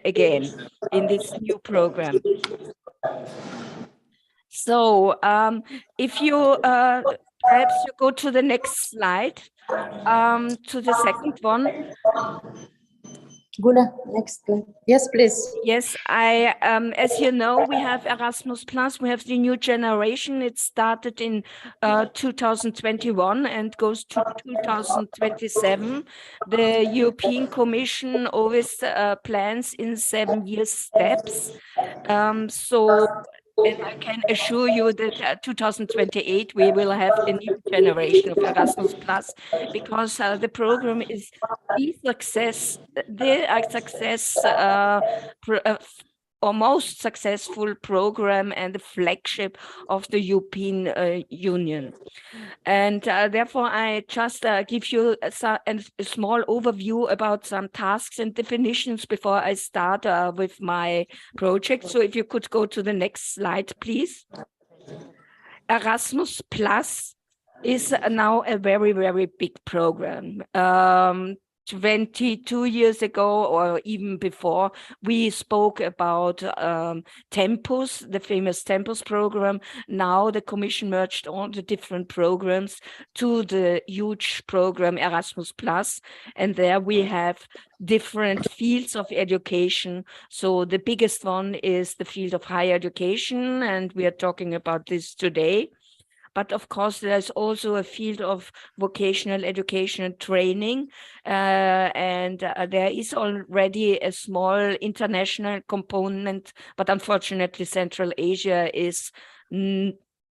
again in this new program. So if you perhaps you go to the next slide, to the second one. Guna, next one. Yes, please. Yes, as you know, we have Erasmus Plus. We have the new generation. It started in 2021 and goes to 2027. The European Commission always plans in 7-year steps. And I can assure you that 2028 we will have the new generation of Erasmus Plus, because the program is the success or most successful program and the flagship of the European Union. And therefore, I just give you a small overview about some tasks and definitions before I start with my project. So if you could go to the next slide, please. Erasmus Plus is now a very, very big program. 22 years ago, or even before, we spoke about Tempus, the famous Tempus program. Now the Commission merged all the different programs to the huge program Erasmus Plus, and there we have different fields of education. So the biggest one is the field of higher education, and we are talking about this today. But of course, there's also a field of vocational education and training. And there is already a small international component, but unfortunately, Central Asia is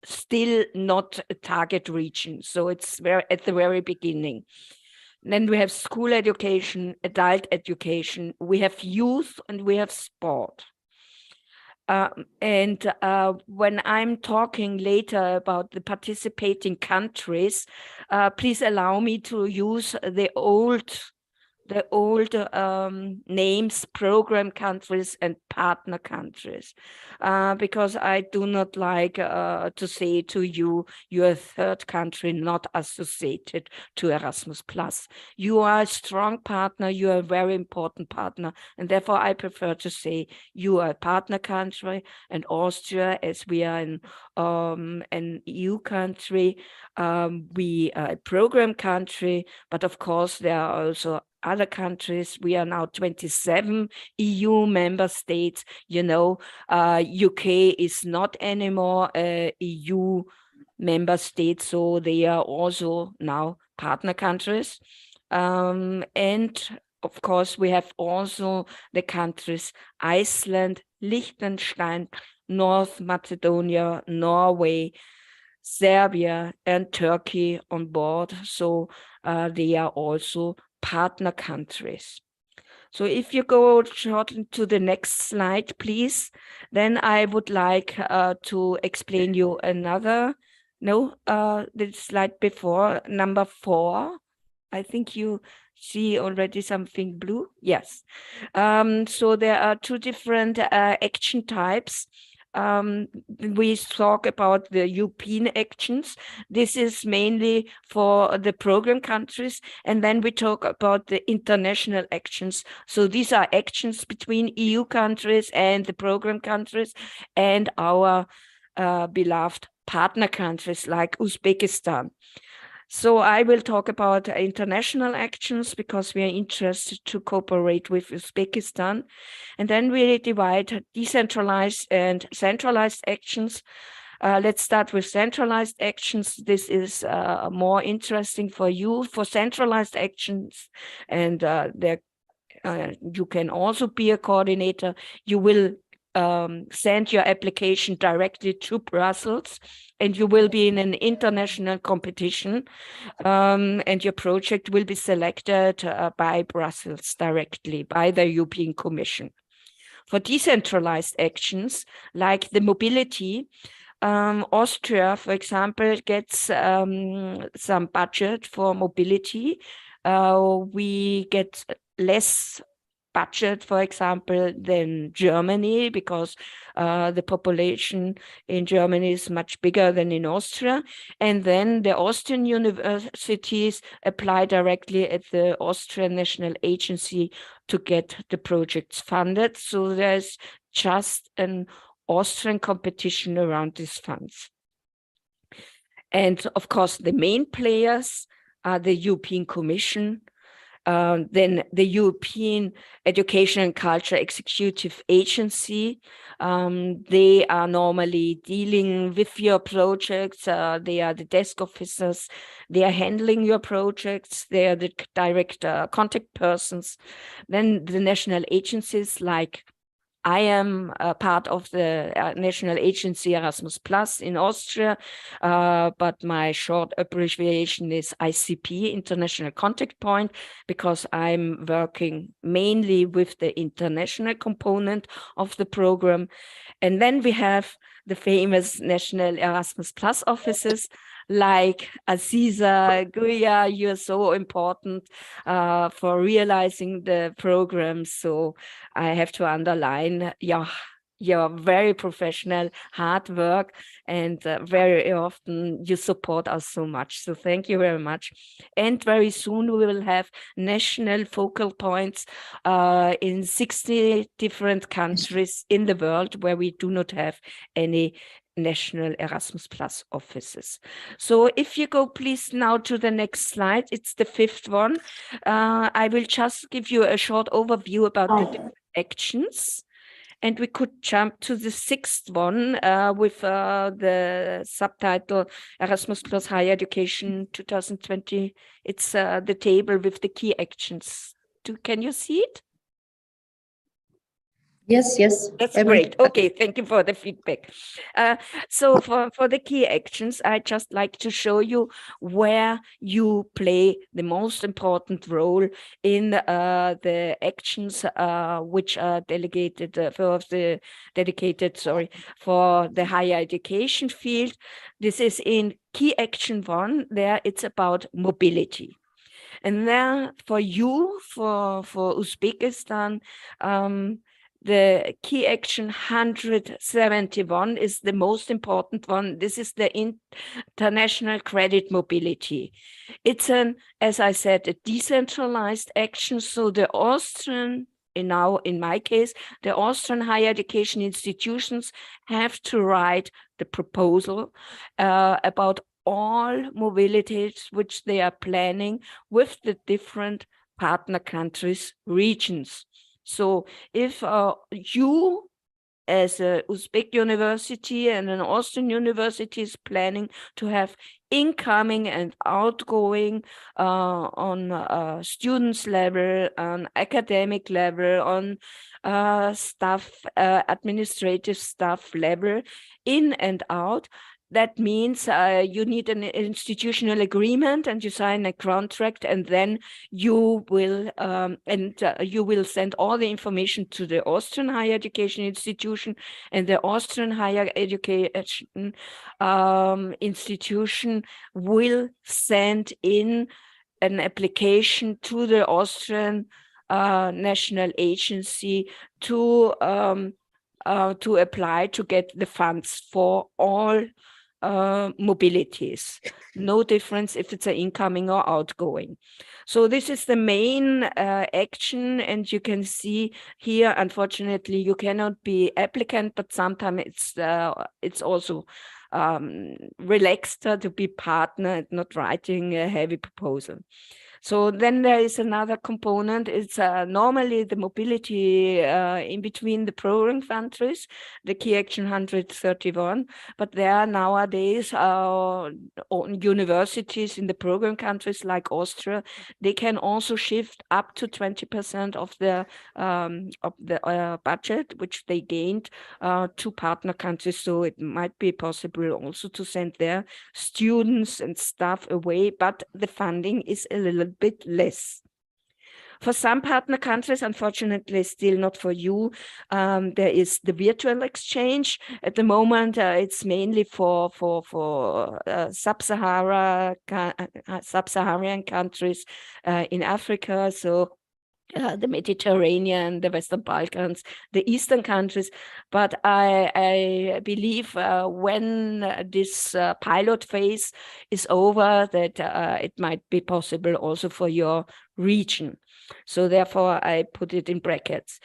still not a target region. So it's at the very beginning. Then we have school education, adult education, we have youth, and we have sport. When I'm talking later about the participating countries, please allow me to use the old names, program countries and partner countries, because I do not like to say to you, you're a third country not associated to Erasmus Plus. You are a strong partner, you are a very important partner, and therefore I prefer to say you are a partner country, and Austria, as we are an EU country, we are a program country, but of course there are also other countries. We are now 27 EU member states. You know, UK is not anymore a EU member state, so they are also now partner countries. And of course, we have also the countries Iceland, Liechtenstein, North Macedonia, Norway, Serbia, and Turkey on board. So they are also partner countries. So if you go shortly to the next slide, please, then I would like to explain you the slide before, number 4. I think you see already something blue. Yes. So there are 2 different action types. We talk about the European actions. This is mainly for the program countries. And then we talk about the international actions. So these are actions between EU countries and the program countries and our beloved partner countries like Uzbekistan. So I will talk about international actions because we are interested to cooperate with Uzbekistan. And then we divide decentralized and centralized actions. Let's start with centralized actions. This is more interesting for you. For centralized actions, and you can also be a coordinator. You will send your application directly to Brussels, and you will be in an international competition, and your project will be selected by Brussels directly, by the European Commission. For decentralized actions, like the mobility, Austria, for example, gets some budget for mobility. We get less budget, for example, than Germany, because the population in Germany is much bigger than in Austria. And then the Austrian universities apply directly at the Austrian National Agency to get the projects funded. So there's just an Austrian competition around these funds. And of course, the main players are the European Commission, then the European Education and Culture Executive Agency. They are normally dealing with your projects. They are the desk officers. They are handling your projects. They are the direct contact persons. Then the national agencies, like I am a part of the national agency Erasmus Plus in Austria, but my short abbreviation is ICP, International Contact Point, because I'm working mainly with the international component of the program. And then we have the famous national Erasmus Plus offices, like Aziza, Guya. You're so important for realizing the program. So I have to underline your very professional hard work, and very often you support us so much. So thank you very much. And very soon we will have national focal points in 60 different countries in the world where we do not have any national Erasmus Plus offices. So if you go please now to the next slide, it's the 5th one. I will just give you a short overview about the different actions. And we could jump to the 6th one with the subtitle Erasmus Plus Higher Education 2020. It's the table with the key actions. Can you see it? Yes, yes. That's great. Okay, thank you for the feedback. So for the key actions, I just like to show you where you play the most important role in the actions which are dedicated for the higher education field. This is in key action 1. There it's about mobility. And then for you, for Uzbekistan, the key action 171 is the most important one. This is the international credit mobility. It's as I said, a decentralized action. So the Austrian, now in my case, the Austrian higher education institutions have to write the proposal about all mobilities which they are planning with the different partner countries, regions. So if you as a Uzbek university and an Austrian university is planning to have incoming and outgoing on students level, on academic level, on staff, administrative staff level, in and out, that means you need an institutional agreement and you sign a contract, and then you will you will send all the information to the Austrian higher education institution, and the Austrian higher education institution will send in an application to the Austrian national agency to apply to get the funds for all mobilities. No difference if it's an incoming or outgoing. So this is the main action, and you can see here, unfortunately, you cannot be applicant, but sometimes it's also relaxed to be partner and not writing a heavy proposal. So then there is another component. It's normally the mobility in between the program countries, the key action 131, but there are nowadays universities in the program countries like Austria, they can also shift up to 20% of the budget which they gained to partner countries. So it might be possible also to send their students and staff away, but the funding is a little bit less. For some partner countries, unfortunately, still not for you, there is the virtual exchange. At the moment, it's mainly for sub-Saharan countries in Africa. So the Mediterranean, the Western Balkans, the Eastern countries. But I believe when this pilot phase is over, that it might be possible also for your region. So therefore, I put it in brackets.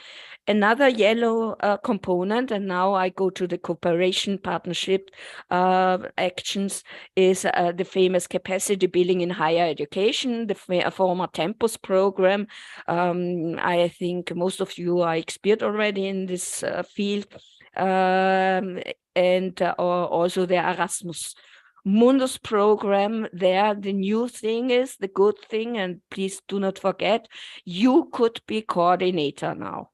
Another yellow component, and now I go to the cooperation partnership actions, is the famous capacity building in higher education, the former Tempus program. I think most of you are expert already in this field. And also the Erasmus Mundus program. There, the new thing is, the good thing, and please do not forget, you could be coordinator now.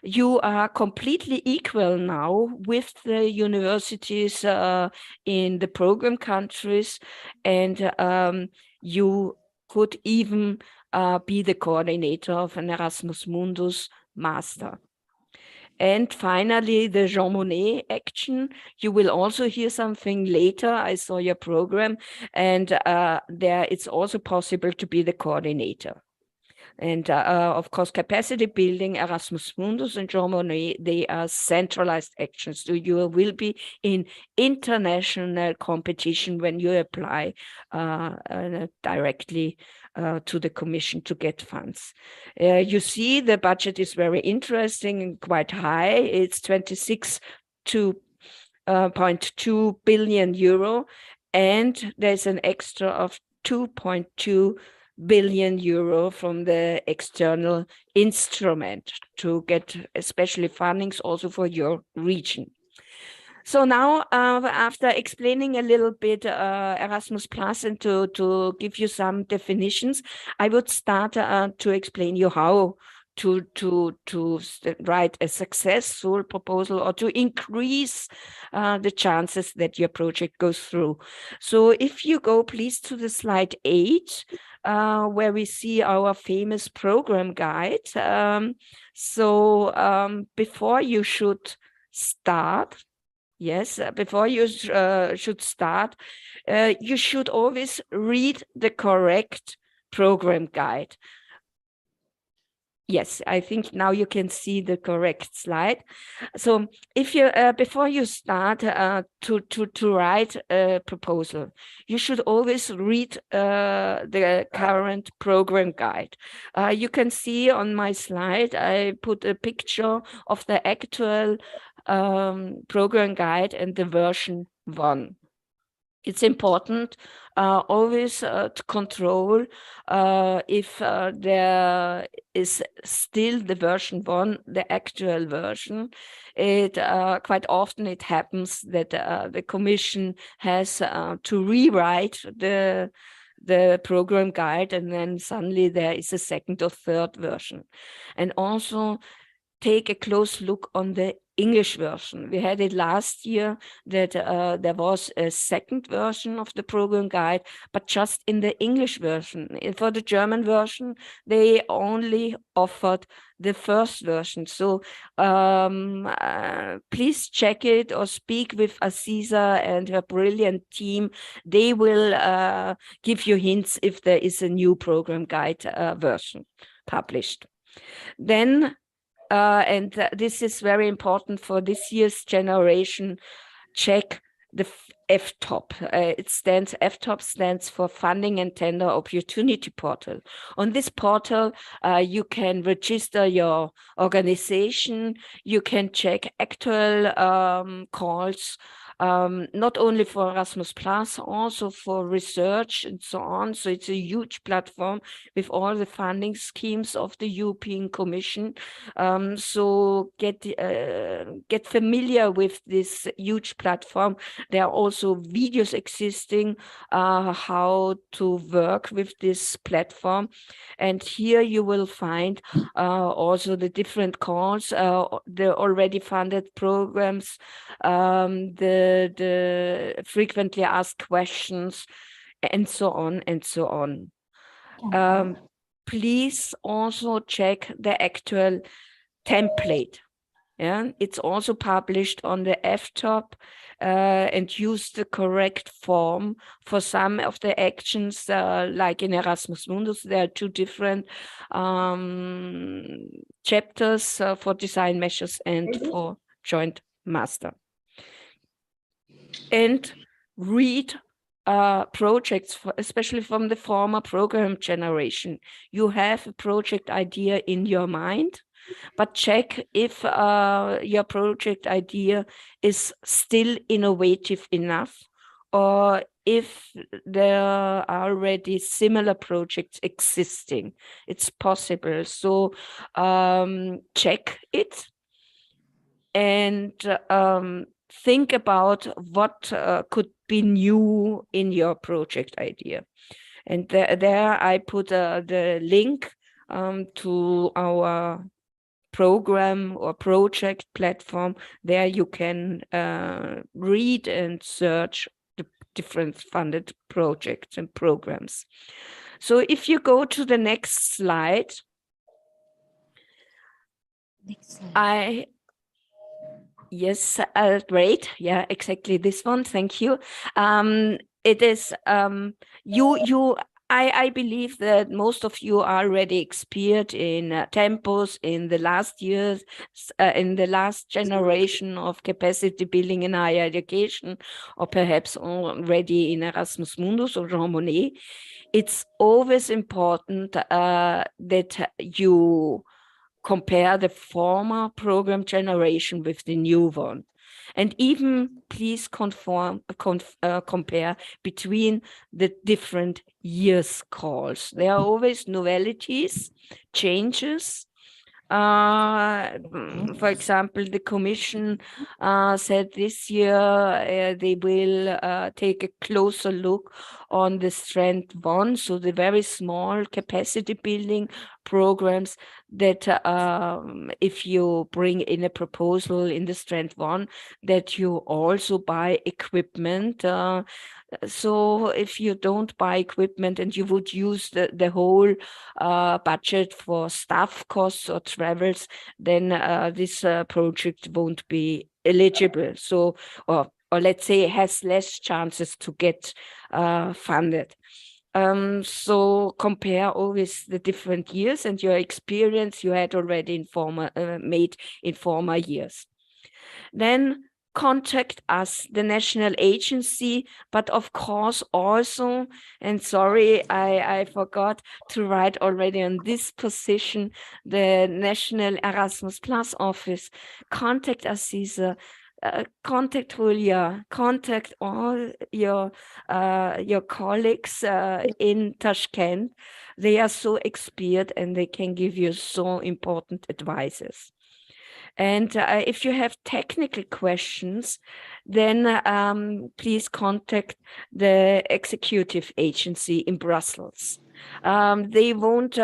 You are completely equal now with the universities in the program countries, and you could even be the coordinator of an Erasmus Mundus master. And finally, the Jean Monnet action. You will also hear something later. I saw your program, and there it's also possible to be the coordinator. And of course, capacity building, Erasmus Mundus and Jean Monnet, they are centralized actions. So you will be in international competition when you apply directly to the Commission to get funds. You see the budget is very interesting and quite high. It's 26.2 billion euro, and there's an extra of 2.2 billion euro from the external instrument to get especially fundings also for your region. So now, after explaining a little bit Erasmus Plus and to give you some definitions, I would start to explain you how to write a successful proposal or to increase the chances that your project goes through. So if you go please to the slide 8, where we see our famous program guide. Before you should start, before you should start, you should always read the correct program guide. Yes, I think now you can see the correct slide. So if you before you start to write a proposal, you should always read the current program guide. You can see on my slide, I put a picture of the actual program guide and the version 1. It's important always to control if there is still the version 1, the actual version. It quite often it happens that the Commission has to rewrite the program guide, and then suddenly there is a second or third version. And also take a close look on the English version. We had it last year that there was a second version of the program guide, but just in the English version. For the German version, they only offered the first version. So please check it or speak with Aziza and her brilliant team. They will give you hints if there is a new program guide version published. Then and this is very important for this year's generation, check the FTOP. FTOP stands for Funding and Tender Opportunity Portal. On this portal, you can register your organization. You can check actual calls, not only for Erasmus Plus, also for research and so on. So it's a huge platform with all the funding schemes of the European Commission. So get familiar with this huge platform. There are also videos existing how to work with this platform. And here you will find also the different calls, the already funded programs, the frequently asked questions, and so on and so on. Please also check the actual template. Yeah, it's also published on the FTOP and use the correct form for some of the actions, like in Erasmus Mundus. There are two different chapters for design measures and for joint master. And read projects, especially from the former program generation. You have a project idea in your mind, but check if your project idea is still innovative enough, or if there are already similar projects existing. It's possible. So check it and think about what could be new in your project idea. And there I put the link to our program or project platform. There you can read and search the different funded projects and programs. So if you go to the next slide, yes, great. Yeah, exactly this one. Thank you. It is I believe that most of you are already experienced in tempos in the last years, in the last generation of capacity building in higher education, or perhaps already in Erasmus Mundus or Jean Monnet. It's always important that you compare the former program generation with the new one. And even please compare between the different years calls. There are always novelties, changes. For example, the Commission said this year they will take a closer look on the Strand 1, so the very small capacity building programs that if you bring in a proposal in the Strand 1, that you also buy equipment. So if you don't buy equipment and you would use the whole budget for staff costs or travels, then this project won't be eligible. So, or let's say has less chances to get funded. So compare always the different years and your experience you had already made in former years. Then contact us, the national agency, but of course also, and sorry, I forgot to write already on this position, the National Erasmus Plus office. Contact us, Caesar. Contact Julia, contact all your colleagues in Tashkent. They are so experienced and they can give you so important advices. And if you have technical questions, then please contact the executive agency in Brussels. They won't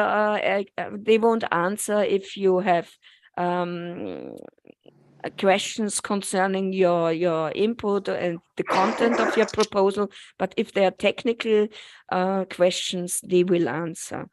answer if you have questions concerning your input and the content of your proposal, but if there are technical questions, they will answer.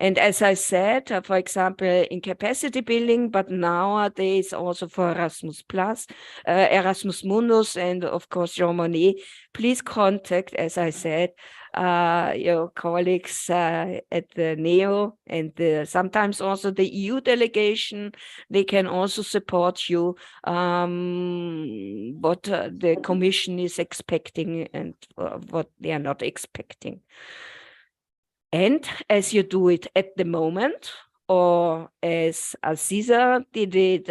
And as I said, for example, in capacity building, but nowadays also for Erasmus Plus, Erasmus Mundus, and of course, Jean Monnet, please contact, as I said, your colleagues at the NEO and sometimes also the EU delegation. They can also support you what the Commission is expecting and what they are not expecting. And as you do it at the moment, or as Aziza did it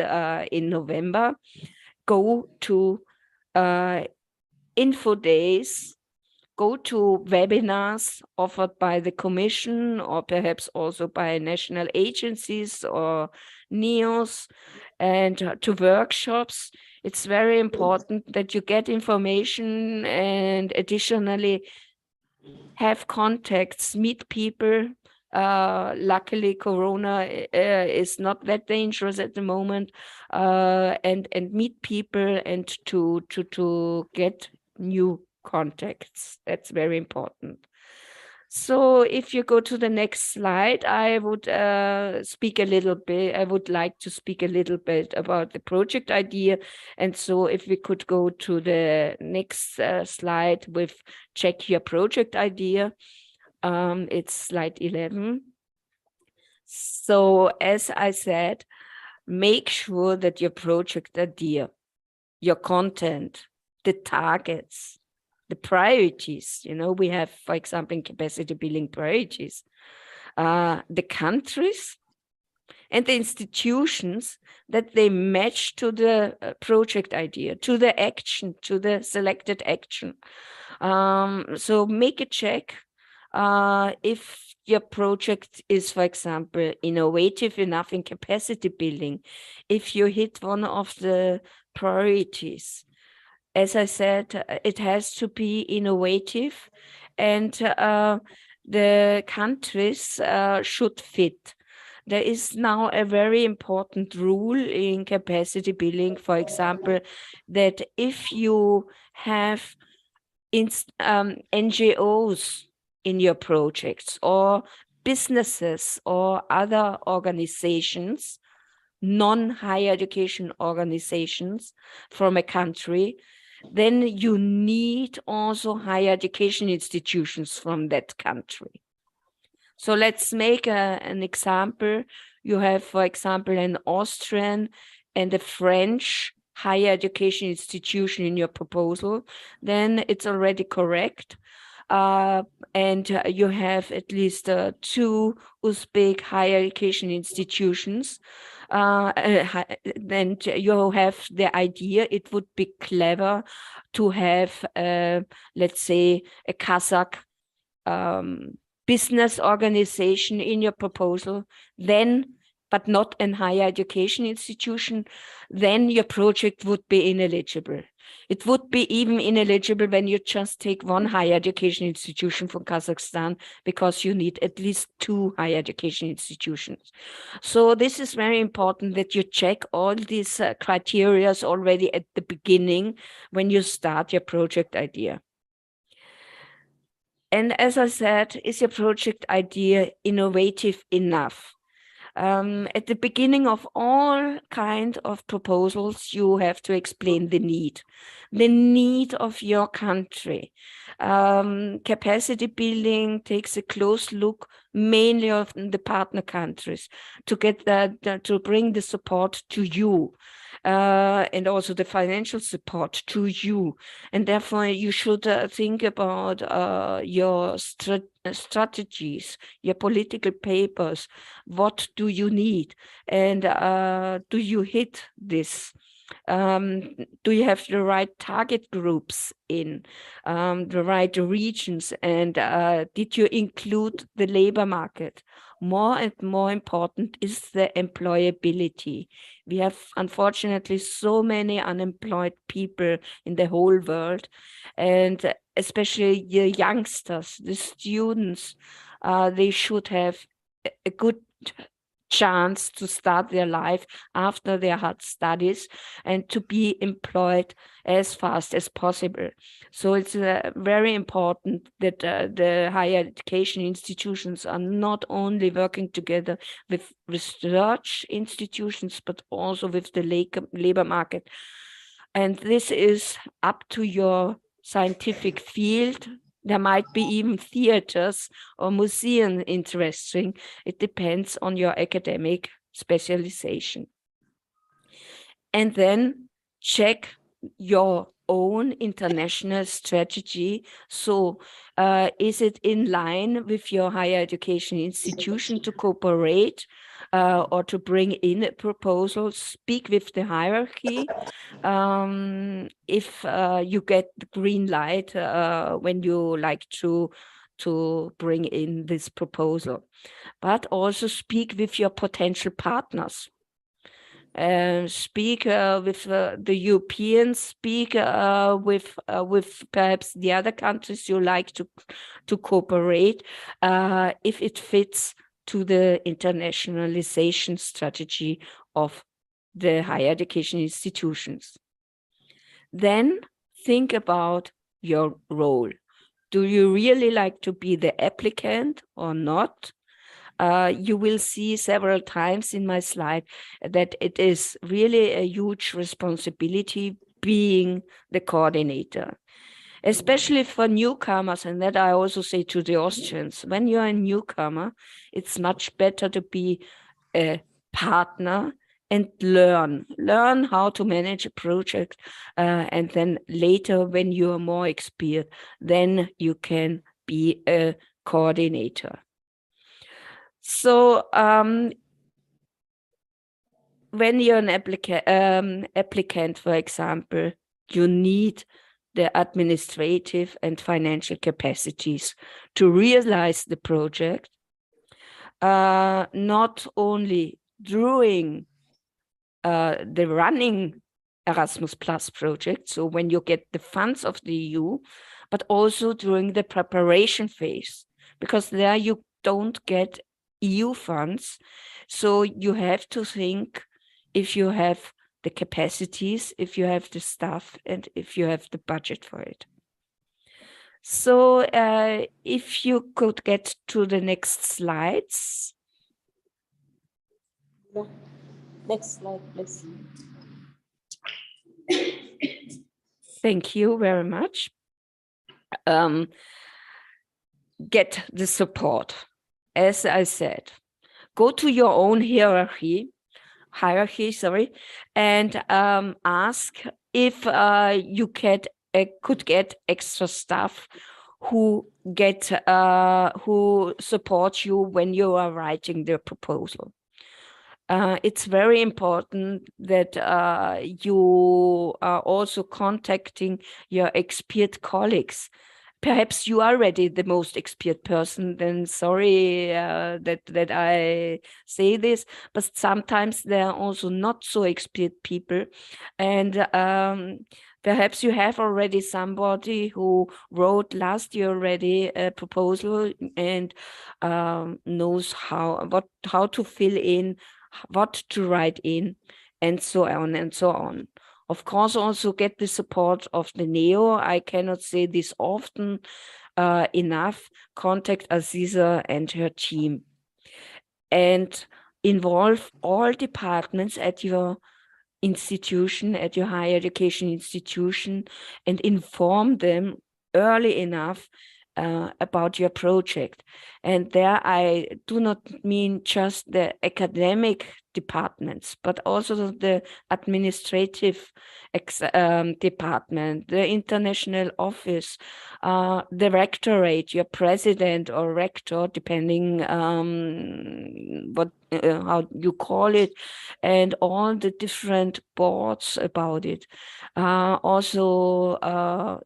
in November, go to info days, go to webinars offered by the Commission or perhaps also by national agencies or NEOs, and to workshops. It's very important that you get information and additionally have contacts, meet people. Luckily, Corona is not that dangerous at the moment, and meet people and to get new contacts. That's very important. So if you go to the next slide, I would speak a little bit. I would like to speak a little bit about the project idea. And so if we could go to the next slide with check your project idea. It's slide 11. So as I said, make sure that your project idea, your content, the targets, the priorities, we have, for example, in capacity building priorities, the countries and the institutions, that they match to the project idea, to the action, to the selected action. So make a check if your project is, for example, innovative enough in capacity building, if you hit one of the priorities. As I said, it has to be innovative, and the countries should fit. There is now a very important rule in capacity building, for example, that if you have NGOs in your projects, or businesses or other organizations, non-higher education organizations from a country, then you need also higher education institutions from that country. So let's make an example. You have, for example, an Austrian and a French higher education institution in your proposal, then it's already correct. And you have at least 2 Uzbek higher education institutions. Then you have the idea, it would be clever to have, let's say, a Kazakh business organization in your proposal, then, but not a higher education institution, then your project would be ineligible. It would be even ineligible when you just take one higher education institution from Kazakhstan, because you need at least 2 higher education institutions. So this is very important that you check all these criteria already at the beginning when you start your project idea. And as I said, is your project idea innovative enough? At the beginning of all kinds of proposals, you have to explain the need of your country. Capacity building takes a close look mainly of the partner countries to get to bring the support to you. And also the financial support to you. And therefore, you should think about your strategies, your political papers. What do you need? And do you hit this? Do you have the right target groups in the right regions? And did you include the labor market? More and more important is the employability. We have, unfortunately, so many unemployed people in the whole world, and especially the youngsters, the students, they should have a good chance to start their life after their hard studies and to be employed as fast as possible. So it's very important that the higher education institutions are not only working together with research institutions, but also with the labor market. And this is up to your scientific field. There might be even theaters or museum interesting. It depends on your academic specialization. And then check your own international strategy. So is it in line with your higher education institution to cooperate or to bring in a proposal? Speak with the hierarchy. If you get the green light when you like to bring in this proposal, but also speak with your potential partners. Speak with the Europeans, speak with perhaps the other countries you like to cooperate if it fits to the internationalization strategy of the higher education institutions. Then think about your role. Do you really like to be the applicant or not? You will see several times in my slide that it is really a huge responsibility being the coordinator, especially for newcomers. And that I also say to the Austrians, when you're a newcomer, it's much better to be a partner and learn how to manage a project. And then later, when you are more experienced, then you can be a coordinator. So when you're an applicant, for example, you need the administrative and financial capacities to realize the project, not only during the running Erasmus Plus project, so when you get the funds of the EU, but also during the preparation phase, because there you don't get EU funds. So you have to think if you have the capacities, if you have the staff, and if you have the budget for it. So if you could get to the next slides. Yeah. Next slide, please. Thank you very much. Get the support. As I said, go to your own hierarchy, and ask if you could get extra staff who support you when you are writing the proposal. It's very important that you are also contacting your experienced colleagues. Perhaps you are already the most experienced person, then sorry that I say this, but sometimes there are also not so experienced people. And perhaps you have already somebody who wrote last year already a proposal and knows how to fill in, what to write in, and so on and so on. Of course, also get the support of the NEO. I cannot say this often enough. Contact Aziza and her team. And involve all departments at your institution, at your higher education institution, and inform them early enough about your project. And there I do not mean just the academic departments, but also the administrative department, the international office, the rectorate, your president or rector, depending what how you call it, and all the different boards about it. Also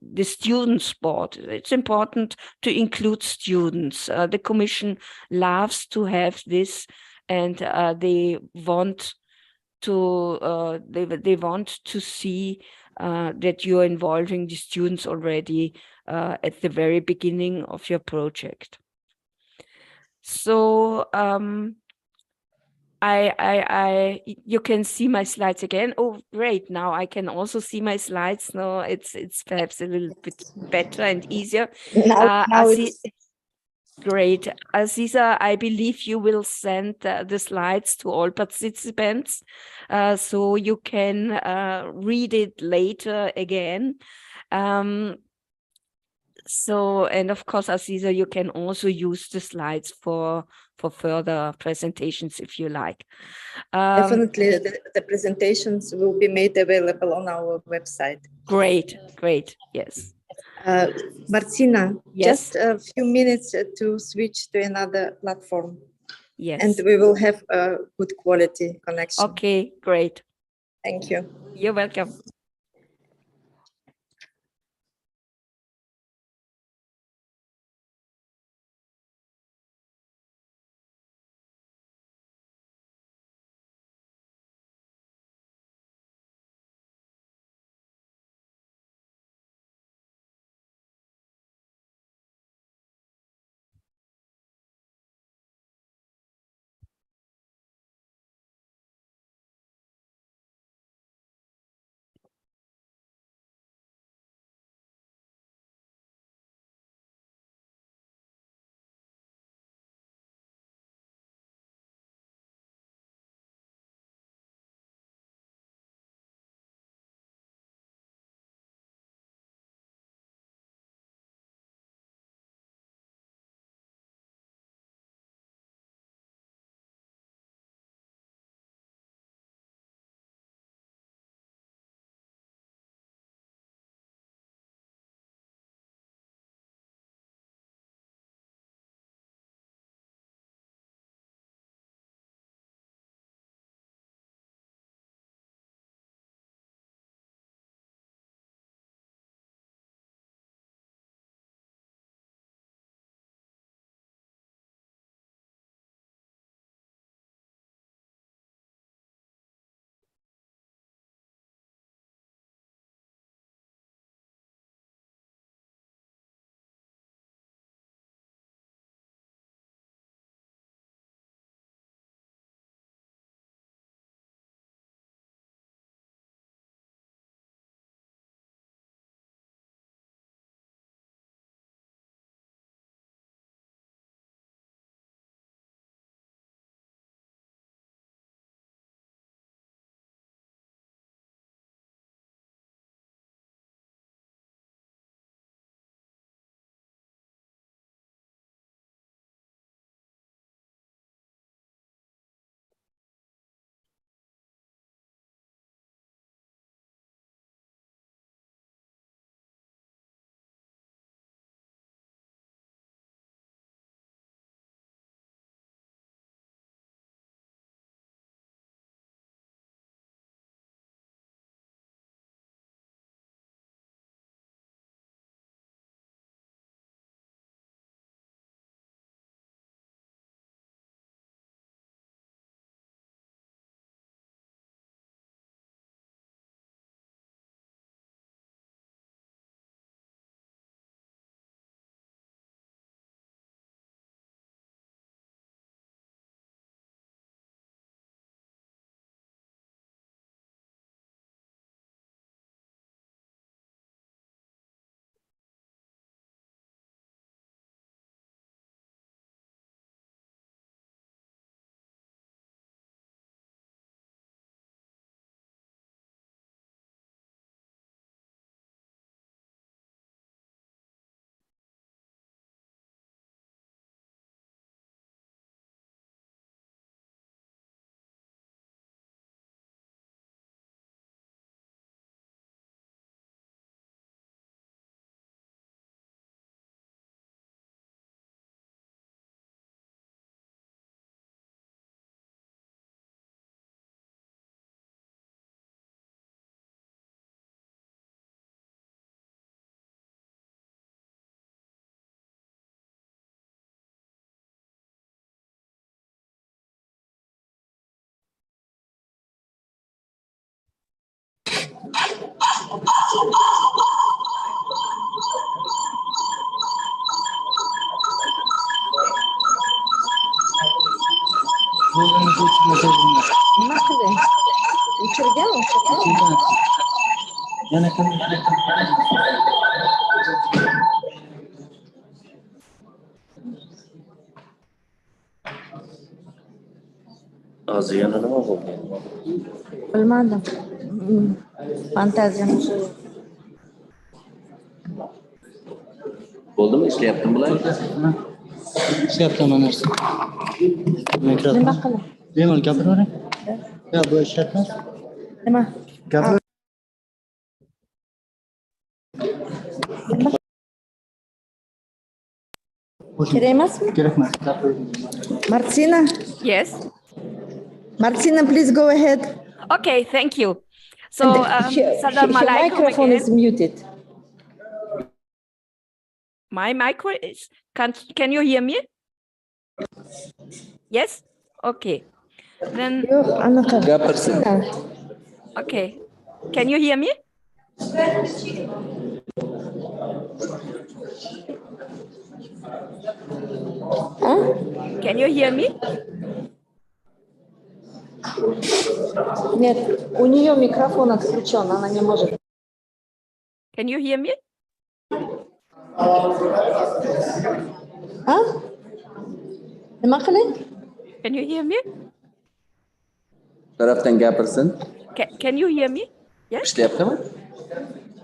the students board. It's important to include students. The Commission loves to have this, and they want to they want to see that you're involving the students already at the very beginning of your project. So you can see my slides again. Oh, great. Now I can also see my slides. No, it's perhaps a little bit better and easier. Now it's Great. Aziza, I believe you will send the slides to all participants so you can read it later again. So, and of course, Aziza, you can also use the slides for further presentations if you like. definitely the presentations will be made available on our website. Great, great, yes. Martina, Yes. just a few minutes to switch to another platform. Yes. And we will have a good quality connection. Okay, great. Thank you. You're welcome. Ağzıyana ne oldu? Olmadı. Fantazya. Oldu mu? İşte yaptın mı lan? Şey yapacağım anlarsın. Mikrofon. bakalım? Değil mi? Kapı oraya. Ya bu iş yapmaz. Değil mi? Kapı. Gerekmez mi? Gerekmez. Kapı. Martina. Yes. Martina, please go ahead. Okay, thank you. So, salam Her alaikum microphone again. is muted. My micro is, can you hear me? Yes? Okay. Then, Yok, anladım. Yaparsın. okay. Can you hear me? Can you hear me? Нет, у нее микрофон отключен, она не может. Can you hear me? А? Nima qiling? Can you hear me? Taraftan yaparsın. Can you hear me? Yes? İşte yaptın mı?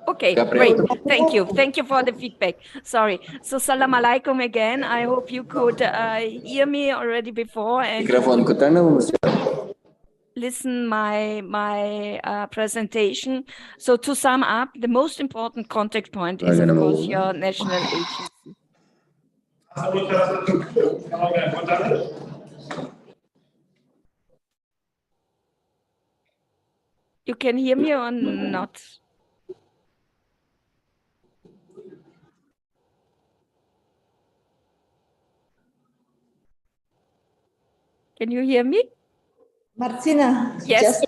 Okay, great. Thank you. Thank you for the feedback. Sorry. So, salam alaikum again. I hope you could hear me already before and Mikrofon kurtarına mı? listen my presentation. So, to sum up, the most important contact point is, of course, your national agency. You can hear me or not? Can you hear me? Martina. Yes.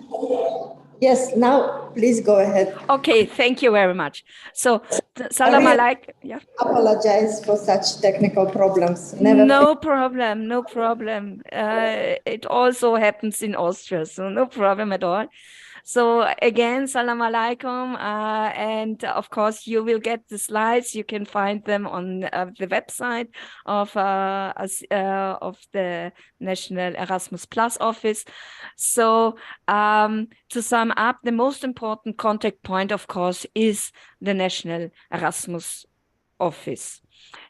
Yes, now please go ahead. Okay, thank you very much. So, salam alaikum. Yeah. Apologize for such technical problems. No problem, no problem. It also happens in Austria, so no problem at all. So again, salam alaikum, and of course you will get the slides. You can find them on the website of the National Erasmus Plus office. So to sum up, the most important contact point, of course, is the National Erasmus office.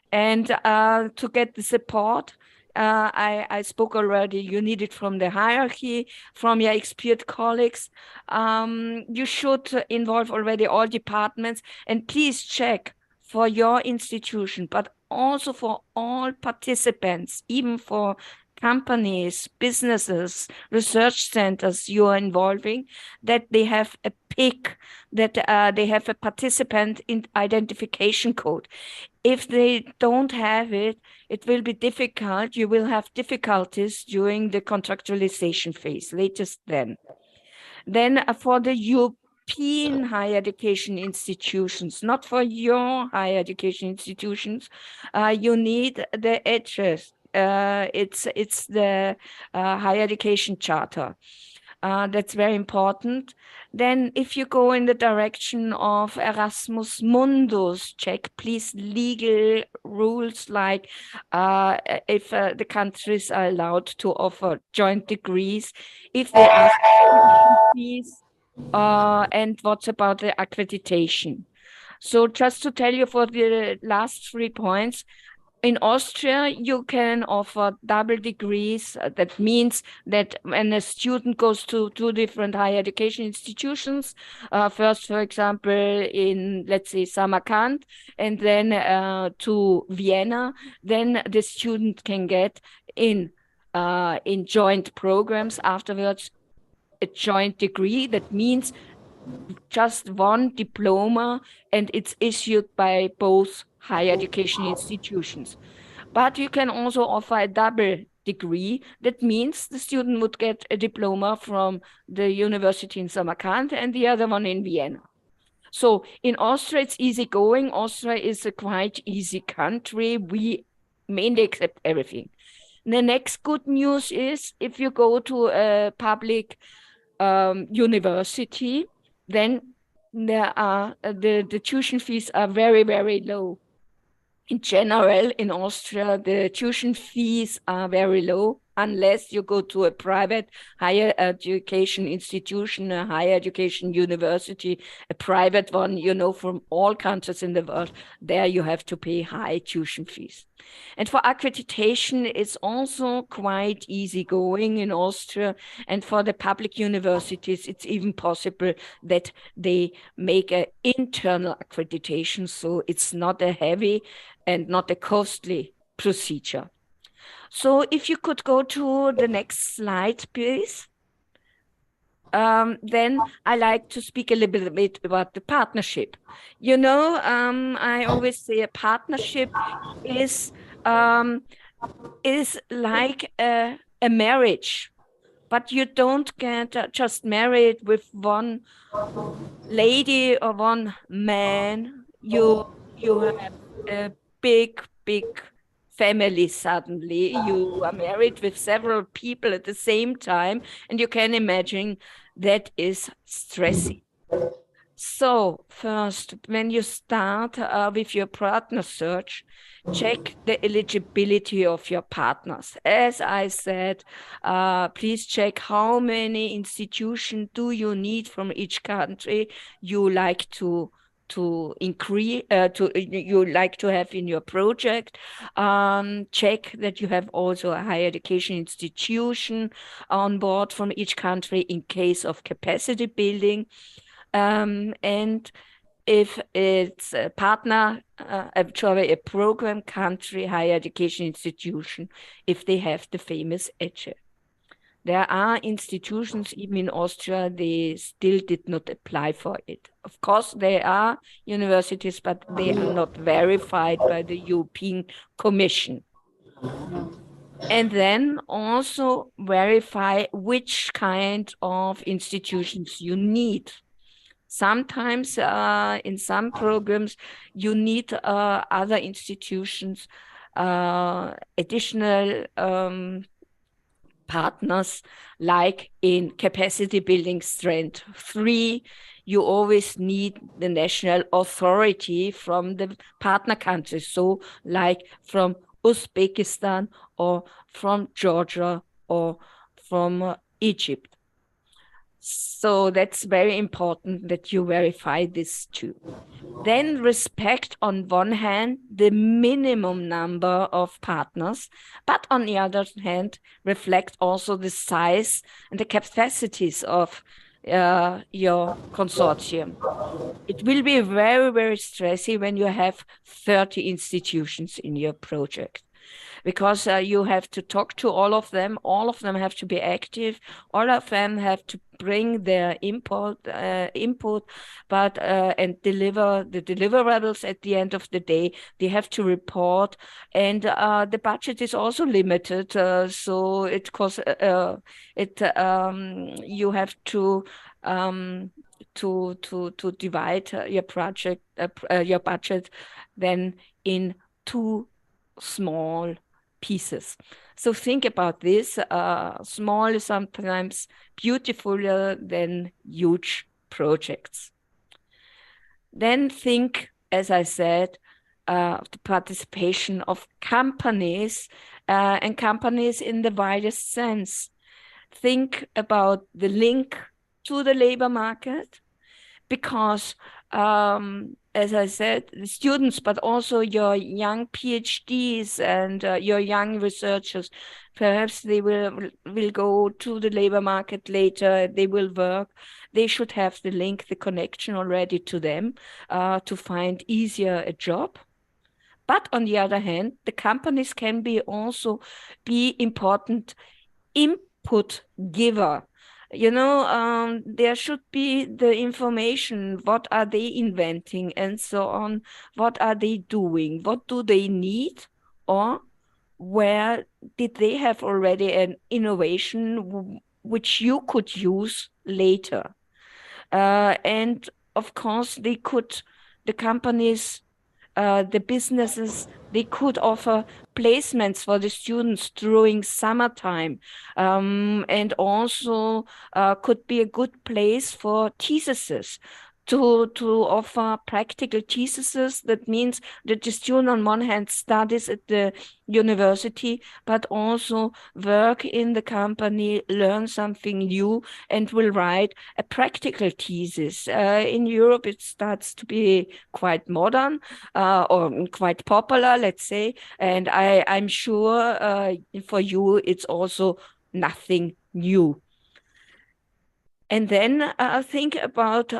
And to get the support, I spoke already, you need it from the hierarchy, from your experienced colleagues. You should involve already all departments, and please check for your institution, but also for all participants, even for companies, businesses, research centers you are involving, that they have a PIC, that they have a participant identification code. If they don't have it, it will be difficult. You will have difficulties during the contractualization phase, latest then. Then for the European higher education institutions, not for your higher education institutions, you need the address. It's the higher education charter. That's very important. Then if you go in the direction of Erasmus Mundus, check please legal rules like if the countries are allowed to offer joint degrees, if they ask fees, and what's about the accreditation. So just to tell you for the last 3 points, in Austria, you can offer double degrees. That means that when a student goes to 2 different higher education institutions, first, for example, in, let's say, Samarkand, and then to Vienna, then the student can get in joint programs afterwards a joint degree. That means just one diploma, and it's issued by both higher education institutions. But you can also offer a double degree. That means the student would get a diploma from the university in Samarkand and the other one in Vienna. So in Austria, it's easy going. Austria is a quite easy country. We mainly accept everything. The next good news is if you go to a public university, then there are the tuition fees are very, very low. In general, in Austria, the tuition fees are very low unless you go to a private higher education institution, a higher education university, a private one, you know, from all countries in the world. There you have to pay high tuition fees. And for accreditation, it's also quite easy going in Austria. And for the public universities, it's even possible that they make an internal accreditation. So it's not a heavy and not a costly procedure. So if you could go to the next slide, please. Then I like to speak a little bit about the partnership. You know, I always say a partnership is like a marriage, but you don't get just married with one lady or one man. You have a big family suddenly. You are married with several people at the same time, and you can imagine that is stressy. So first, when you start with your partner search, check the eligibility of your partners. As I said, please check how many institutions do you need from each country you like to increase you like to have in your project. Check that you have also a higher education institution on board from each country in case of capacity building. And if it's a partner, a program country, higher education institution, if they have the famous ECHE. There are institutions, even in Austria, they still did not apply for it. Of course, there are universities, but they are not verified by the European Commission. And then also verify which kind of institutions you need. Sometimes in some programs, you need other institutions, additional partners, like in capacity building strength 3, you always need the national authority from the partner countries. So like from Uzbekistan or from Georgia or from Egypt. So that's very important that you verify this too. Then respect, on one hand, the minimum number of partners, but on the other hand, reflect also the size and the capacities of your consortium. It will be very, very stressy when you have 30 institutions in your project, because you have to talk to all of them have to be active, all of them have to bring their input, but and deliver the deliverables at the end of the day. They have to report, and the budget is also limited, so it costs you have to divide your budget then in 2 small pieces. So think about this. Small is sometimes beautifuler than huge projects. Then think, as I said, the participation of companies, and companies in the widest sense. Think about the link to the labor market, because as I said, the students, but also your young PhDs and your young researchers, perhaps they will go to the labor market later, they will work. They should have the link, the connection already to them to find easier a job. But on the other hand, the companies can be important input giver. You know, there should be the information, what are they inventing and so on, what are they doing, what do they need, or where did they have already an innovation which you could use later. And of course, the companies, the businesses, they could offer placements for the students during summertime, and also could be a good place for theses. To offer practical theses. That means that the student on one hand studies at the university, but also work in the company, learn something new, and will write a practical thesis. In Europe, it starts to be quite modern, or quite popular, let's say. And I'm sure for you, it's also nothing new. And then think about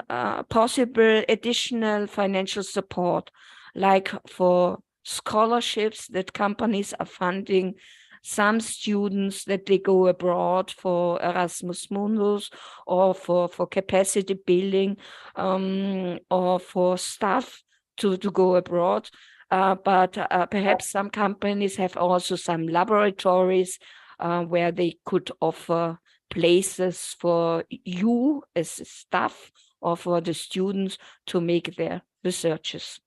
possible additional financial support, like for scholarships that companies are funding some students that they go abroad for Erasmus Mundus, or for capacity building, or for staff to go abroad. But perhaps some companies have also some laboratories where they could offer places for you as staff or for the students to make their researches.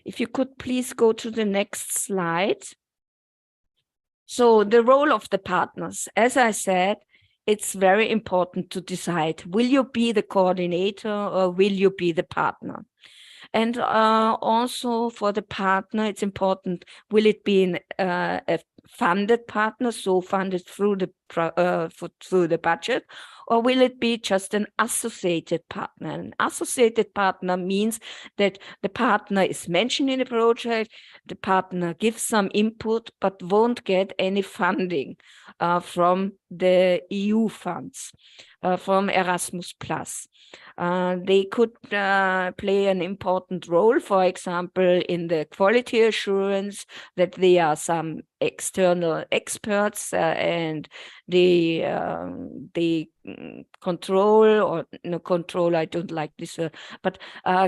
If you could please go to the next slide. So the role of the partners, as I said, it's very important to decide, will you be the coordinator or will you be the partner? And also for the partner, it's important, will it be a funded partner, so funded through the budget, or will it be just an associated partner? An associated partner means that the partner is mentioned in the project, the partner gives some input, but won't get any funding from the EU funds, from Erasmus+. They could play an important role, for example, in the quality assurance, that they are some external experts and they control, or no control, I don't like this, but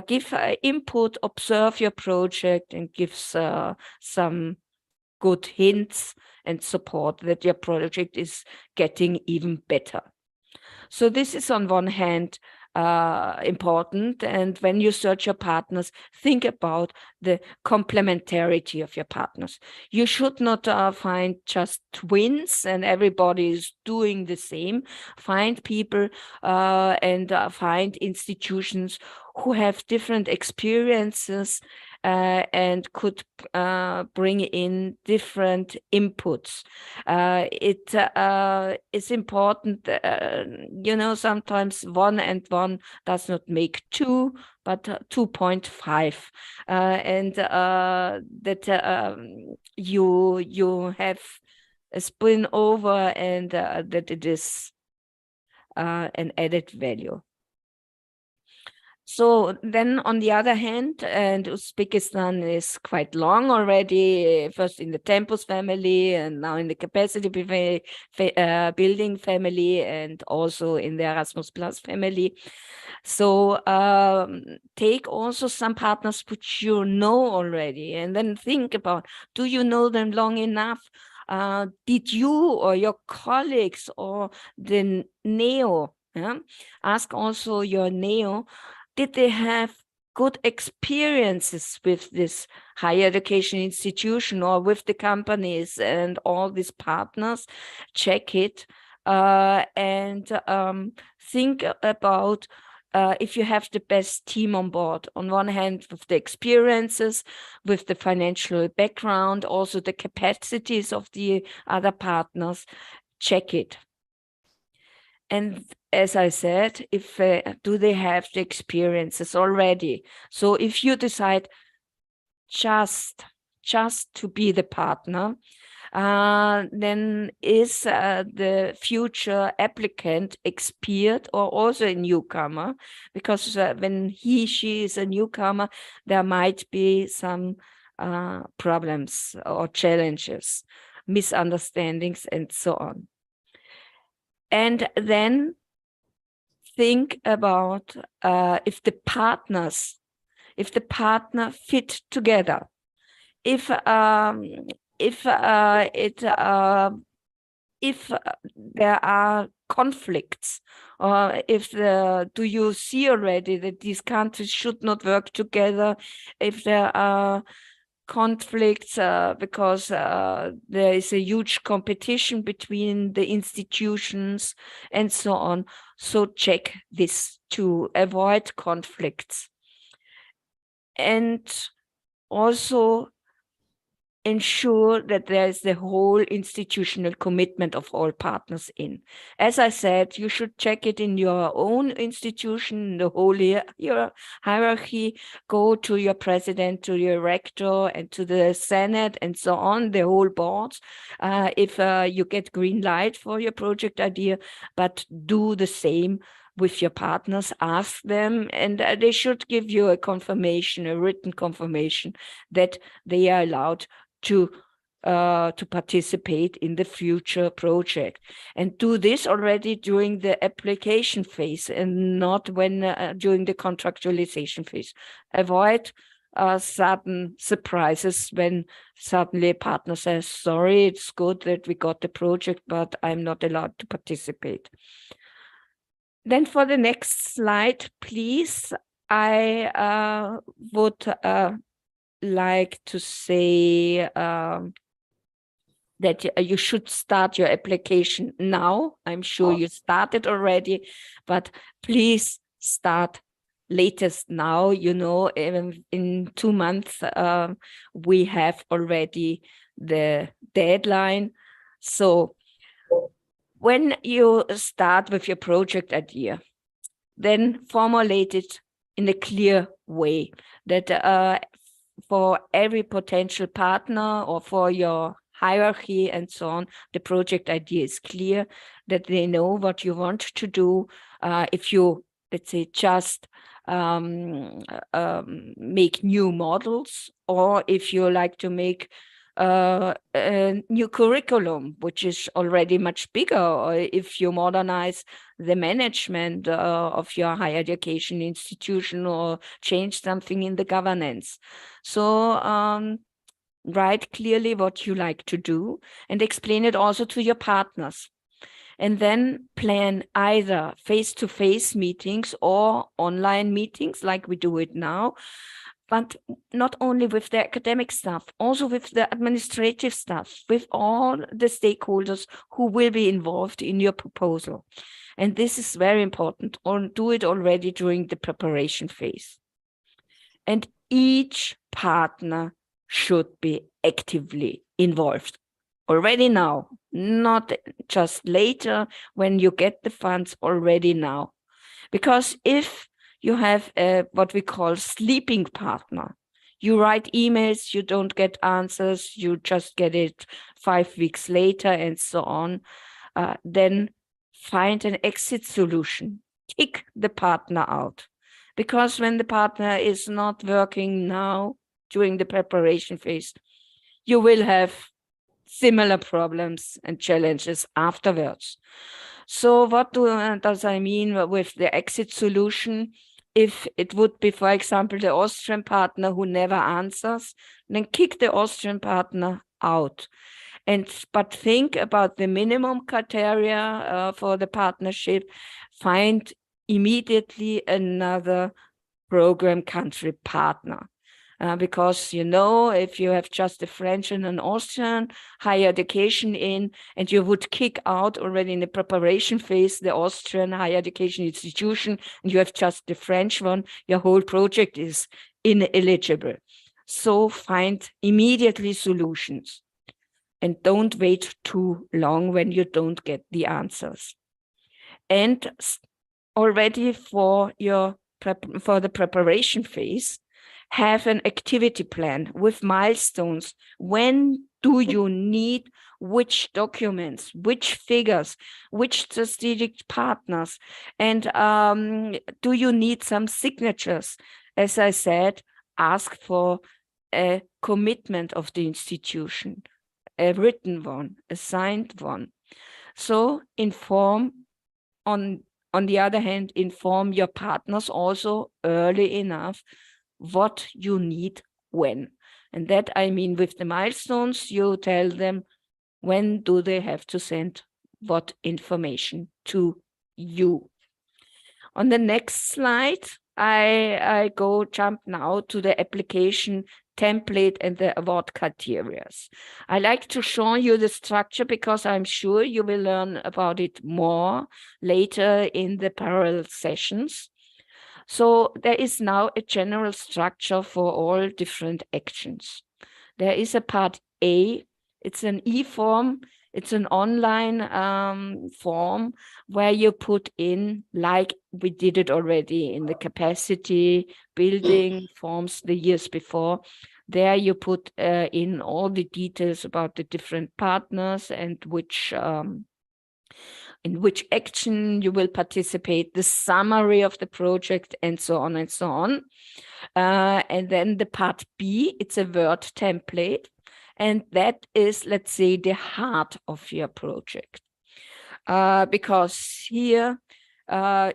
give input, observe your project, and gives some good hints and support that your project is getting even better. So this is on one hand important. And when you search your partners, think about the complementarity of your partners. You should not find just twins and everybody is doing the same. Find people and find institutions who have different experiences and could bring in different inputs. It is important, sometimes 1 and 1 does not make 2, but 2.5, and that you have a spin over, and that it is an added value. So then on the other hand, and Uzbekistan is quite long already, first in the Tempus family and now in the capacity building family and also in the Erasmus Plus family. So take also some partners which you know already and then think about, do you know them long enough? Did you or your colleagues or the NEO, ask also your NEO, did they have good experiences with this higher education institution or with the companies and all these partners? Check it and think about if you have the best team on board. On one hand, with the experiences, with the financial background, also the capacities of the other partners, check it. And as I said, if do they have the experiences already? So if you decide just to be the partner, then is the future applicant experienced or also a newcomer? Because when she is a newcomer, there might be some problems or challenges, misunderstandings, and so on. And then think about if the partner fit together, if it if there are conflicts, or if do you see already that these countries should not work together, if there are conflicts because there is a huge competition between the institutions and so on. So check this to avoid conflicts. And also ensure that there is the whole institutional commitment of all partners in. As I said, you should check it in your own institution, the whole hierarchy, go to your president, to your rector, and to the Senate, and so on, the whole boards, if you get green light for your project idea, but do the same with your partners, ask them, and they should give you a confirmation, a written confirmation that they are allowed to participate in the future project, and do this already during the application phase and not when during the contractualization phase. Avoid sudden surprises when suddenly a partner says, sorry, it's good that we got the project, but I'm not allowed to participate. Then for the next slide, please, I would like to say that you should start your application now. I'm sure you started already, but please start latest now. You know, in 2 months, we have already the deadline. So when you start with your project idea, then formulate it in a clear way that for every potential partner or for your hierarchy and so on, the project idea is clear, that they know what you want to do. If you, let's say, just make new models, or if you like to make a new curriculum, which is already much bigger, or if you modernize the management of your higher education institution or change something in the governance. So write clearly what you like to do and explain it also to your partners. And then plan either face-to-face meetings or online meetings like we do it now, but not only with the academic staff, also with the administrative staff, with all the stakeholders who will be involved in your proposal. And this is very important, or do it already during the preparation phase. And each partner should be actively involved already now, not just later when you get the funds, already now. Because if you have what we call sleeping partner, you write emails, you don't get answers, you just get it 5 weeks later and so on, then find an exit solution, kick the partner out. Because when the partner is not working now during the preparation phase, you will have similar problems and challenges afterwards. So what does I mean with the exit solution? If it would be, for example, the Austrian partner who never answers, then kick the Austrian partner out. But think about the minimum criteria for the partnership. Find immediately another program country partner. Because, you know, if you have just a French and an Austrian higher education in, and you would kick out already in the preparation phase the Austrian higher education institution, and you have just the French one, your whole project is ineligible. So find immediately solutions and don't wait too long when you don't get the answers. And already for the preparation phase, have an activity plan with milestones. When do you need which documents, which figures, which strategic partners, and do you need some signatures? As I said, ask for a commitment of the institution, a written one, a signed one. So inform on the other hand, inform your partners also early enough what you need when. And that I mean with the milestones, you tell them when do they have to send what information to you. On the next slide, I jump now to the application template and the award criteria. I like to show you the structure because I'm sure you will learn about it more later in the parallel sessions. So there is now a general structure for all different actions. There is a part A, it's an e-form, it's an online form where you put in, like we did it already in the capacity building forms the years before. There you put in all the details about the different partners and in which action you will participate, the summary of the project, and so on and so on. And then the part B, it's a Word template. And that is, let's say, the heart of your project. Because here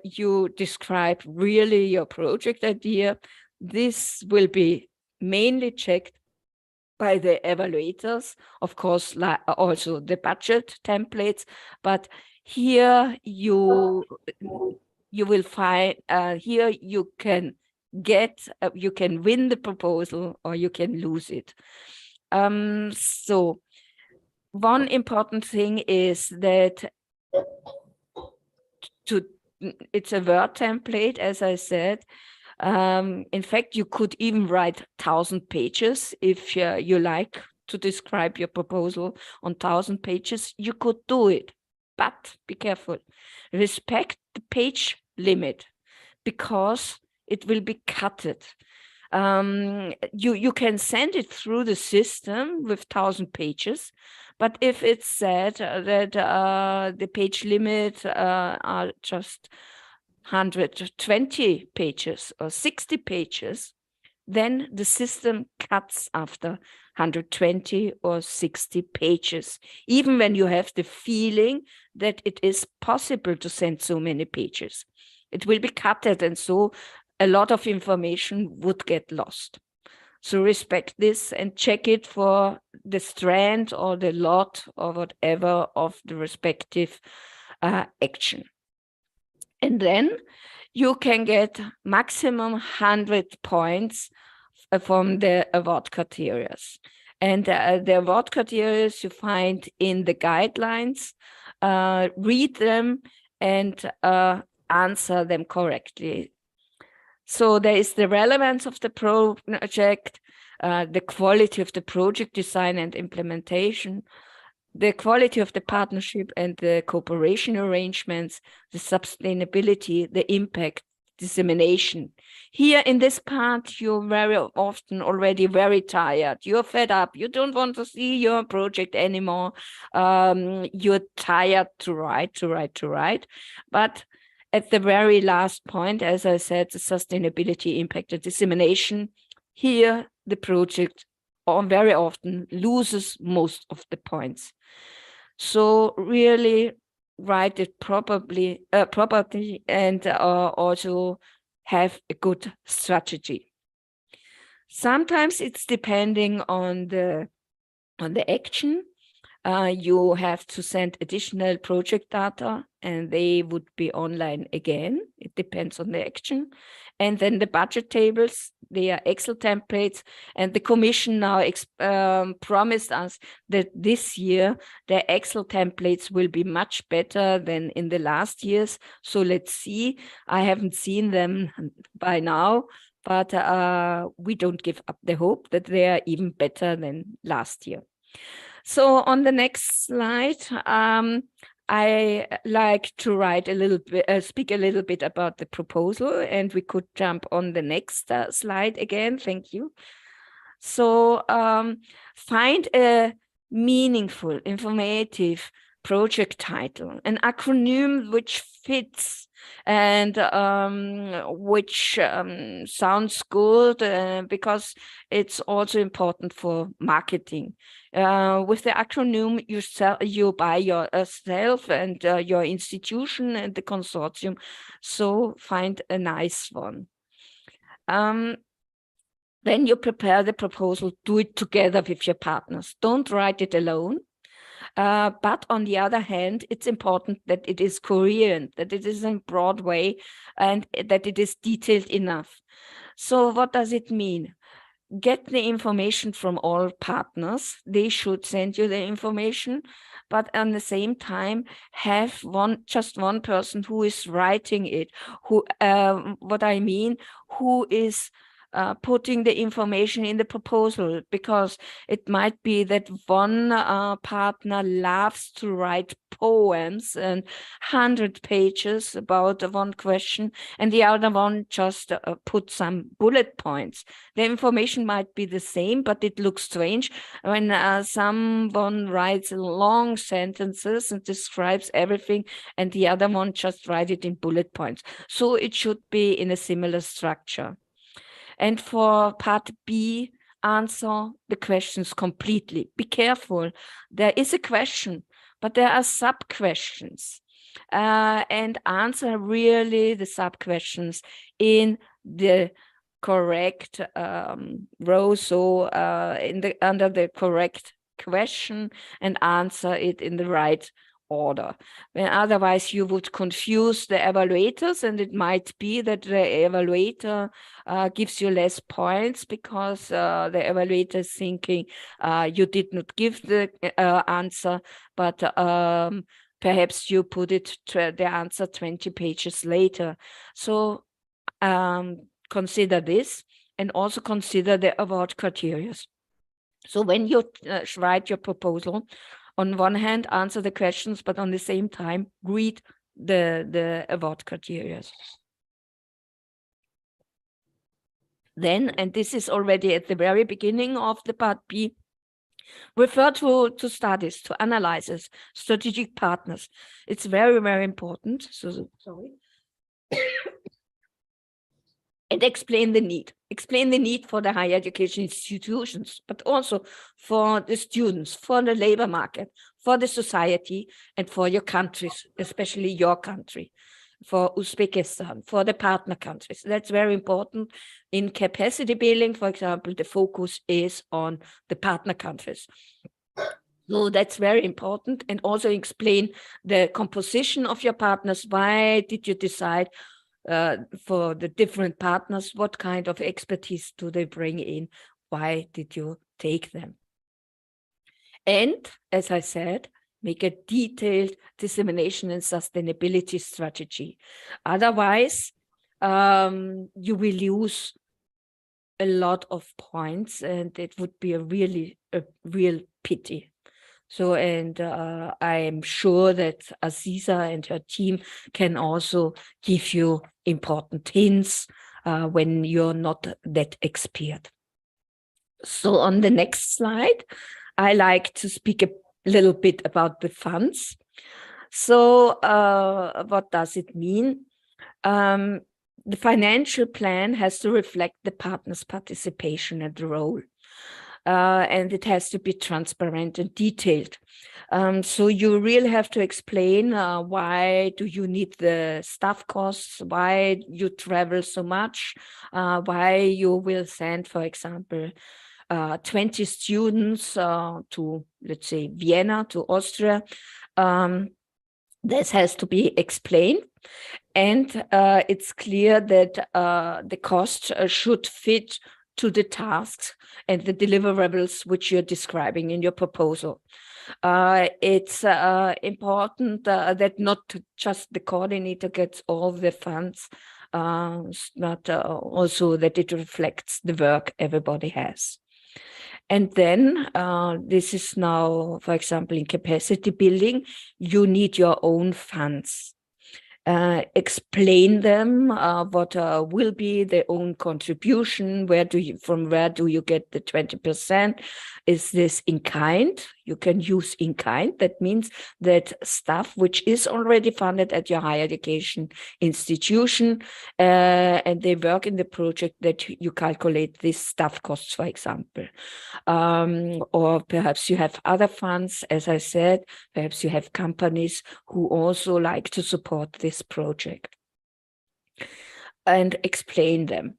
you describe really your project idea. This will be mainly checked by the evaluators, of course, also the budget templates, but here you will find, here you can get, you can win the proposal or you can lose it. So one important thing is that it's a Word template, as I said. In fact, you could even write 1,000 pages if you like to describe your proposal on 1,000 pages. You could do it, but be careful. Respect the page limit because it will be cutted. You can send it through the system with 1,000 pages, but if it's said that the page limit are just 120 pages or 60 pages, then the system cuts after 120 or 60 pages, even when you have the feeling that it is possible to send so many pages. It will be cutted, and so a lot of information would get lost. So respect this and check it for the strand or the lot or whatever of the respective action. And then you can get maximum 100 points from the award criteria. And the award criteria you find in the guidelines. Read them and answer them correctly. So there is the relevance of the project, the quality of the project design and implementation, the quality of the partnership and the cooperation arrangements, the sustainability, the impact, dissemination. Here in this part, you're very often already very tired. You're fed up. You don't want to see your project anymore. You're tired to write. But at the very last point, as I said, the sustainability, impact, and dissemination, here the project very often loses most of the points. So really write it properly and also have a good strategy. Sometimes it's depending on the action. You have to send additional project data and they would be online again. It depends on the action. And then the budget tables, they are Excel templates, and the Commission now promised us that this year the Excel templates will be much better than in the last years. So let's see. I haven't seen them by now, but we don't give up the hope that they are even better than last year. So on the next slide, I like to write a little bit, speak a little bit about the proposal, and we could jump on the next slide again. Thank you. So find a meaningful, informative project title, an acronym which fits and which sounds good because it's also important for marketing. With the acronym, you buy yourself and your institution and the consortium. So find a nice one. Then you prepare the proposal, do it together with your partners. Don't write it alone. But on the other hand, it's important that it is coherent, that it is in a broad way, and that it is detailed enough. So what does it mean? Get the information from all partners. They should send you the information, but at the same time have just one person who is writing it, who what I mean, who is putting the information in the proposal, because it might be that one partner loves to write poems and 100 pages about one question, and the other one just put some bullet points. The information might be the same, but it looks strange when someone writes long sentences and describes everything, and the other one just write it in bullet points. So it should be in a similar structure. And for part B, answer the questions completely. Be careful. There is a question, but there are sub-questions. And answer really the sub-questions in the correct row. So under the correct question, and answer it in the right order. Otherwise, you would confuse the evaluators, and it might be that the evaluator gives you less points because the evaluator is thinking you did not give the answer, but perhaps you put the answer 20 pages later. So consider this, and also consider the award criteria. So when you write your proposal, on one hand, answer the questions, but on the same time, read the award criteria. Then, and this is already at the very beginning of the part B, refer to studies, to analysis, strategic partners. It's very, very important. So, sorry. And explain the need. Explain the need for the higher education institutions, but also for the students, for the labor market, for the society, and for your countries, especially your country, for Uzbekistan, for the partner countries. That's very important. In capacity building, for example, the focus is on the partner countries. So that's very important. And also explain the composition of your partners. Why did you decide for the different partners? What kind of expertise do they bring in? Why did you take them? And as I said, make a detailed dissemination and sustainability strategy. Otherwise, you will lose a lot of points, and it would be a real pity. So, and I am sure that Aziza and her team can also give you important hints when you're not that expert. So on the next slide, I like to speak a little bit about the funds. So what does it mean? The financial plan has to reflect the partner's participation and role. And it has to be transparent and detailed. So you really have to explain why do you need the staff costs, why you travel so much, why you will send, for example, 20 students to, let's say, Vienna, to Austria. This has to be explained. And it's clear that the cost should fit to the tasks and the deliverables which you're describing in your proposal. It's important that not just the coordinator gets all the funds, but also that it reflects the work everybody has. And then this is now, for example, in capacity building, you need your own funds. Explain them what will be their own contribution, from where do you get the 20%? Is this in kind? You can use in kind. That means that stuff which is already funded at your higher education institution, and they work in the project, that you calculate this staff costs, for example. Or perhaps you have other funds, as I said, perhaps you have companies who also like to support this project. And explain them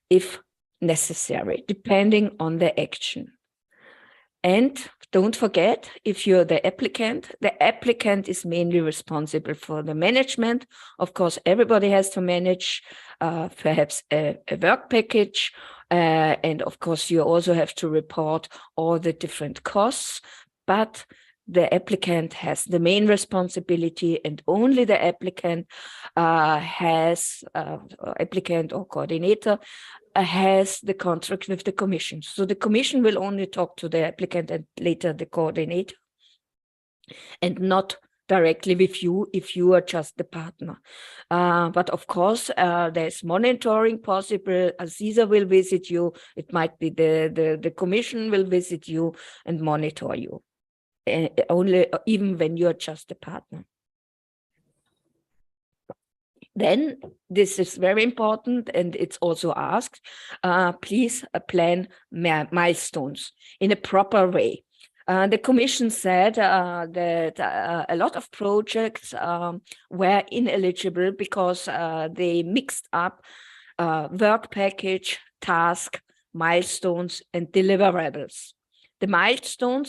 if necessary, depending on the action. And don't forget, if you're the applicant is mainly responsible for the management. Of course, everybody has to manage perhaps a work package. And of course, you also have to report all the different costs, but the applicant has the main responsibility, and only the applicant applicant or coordinator has the contract with the commission. So the commission will only talk to the applicant and later the coordinator, and not directly with you if you are just the partner. But of course, there's monitoring possible. Aziza will visit you. It might be the commission will visit you and monitor you. Only even when you're just a partner. Then this is very important, and it's also asked, please plan milestones in a proper way. The commission said that a lot of projects were ineligible because they mixed up work package, task, milestones, and deliverables. The milestone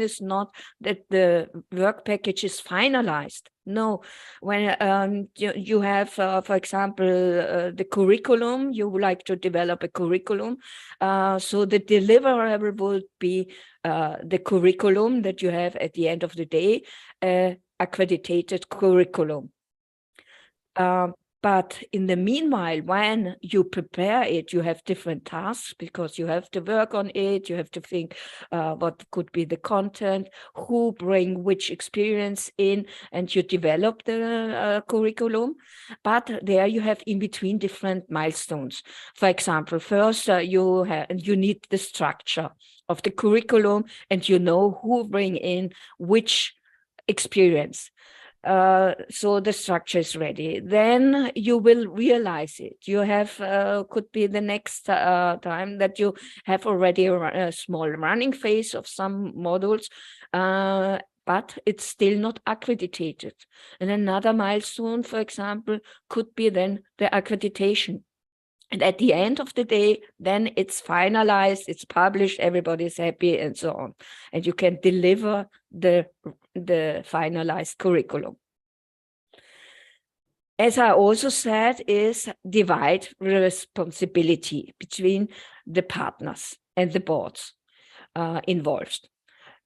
is not that the work package is finalized. No, when you have, for example, the curriculum, you would like to develop a curriculum. So the deliverable would be the curriculum that you have at the end of the day, accredited curriculum. But in the meanwhile, when you prepare it, you have different tasks because you have to work on it. You have to think what could be the content, who bring which experience in, and you develop the curriculum. But there you have in between different milestones. For example, first you need the structure of the curriculum, and you know who bring in which experience. So the structure is ready. Then you will realize it. You have, could be the next time that you have already a small running phase of some modules, but it's still not accredited. And another milestone, for example, could be then the accreditation. And at the end of the day, then it's finalized, it's published, everybody's happy, and so on. And you can deliver the finalized curriculum. As I also said, is divide responsibility between the partners and the boards involved.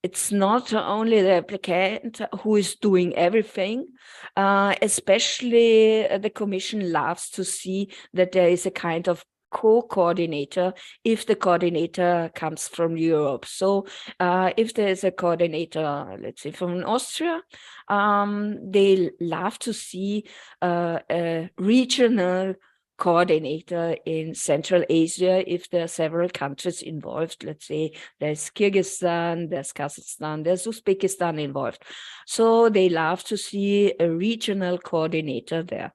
It's not only the applicant who is doing everything, especially the commission loves to see that there is a kind of co-coordinator if the coordinator comes from Europe. So if there is a coordinator, let's say from Austria, they love to see a regional coordinator in Central Asia if there are several countries involved. Let's say there's Kyrgyzstan, there's Kazakhstan, there's Uzbekistan involved. So they love to see a regional coordinator there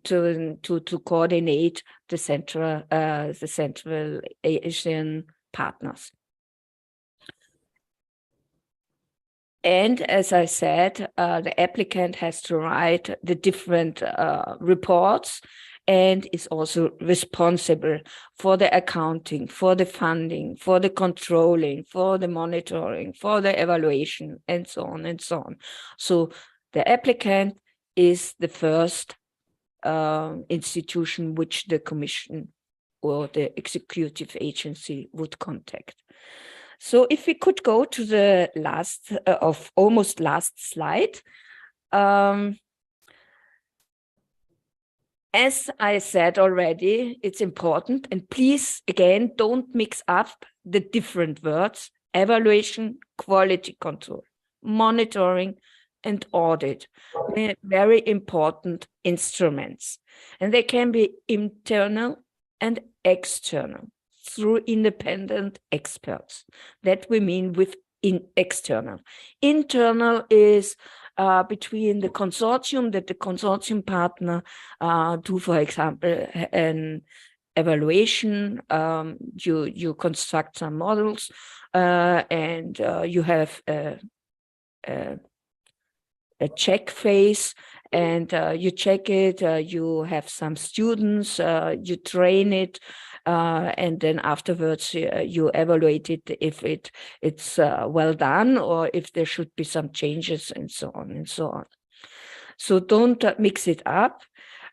to coordinate the Central Asian partners. And as I said, the applicant has to write the different reports and is also responsible for the accounting, for the funding, for the controlling, for the monitoring, for the evaluation, and so on and so on. So the applicant is the first institution which the commission or the executive agency would contact. So if we could go to the last almost last slide. As I said already, it's important, and please, again, don't mix up the different words: evaluation, quality control, monitoring, and audit. They're very important instruments, and they can be internal and external through independent experts. That we mean with external. Internal is between the consortium, that the consortium partner do, for example, an evaluation. You construct some models, and you have a check phase, and you check it. You have some students. You train it. and then afterwards you evaluate it if it's well done or if there should be some changes and so on and so on. So don't mix it up.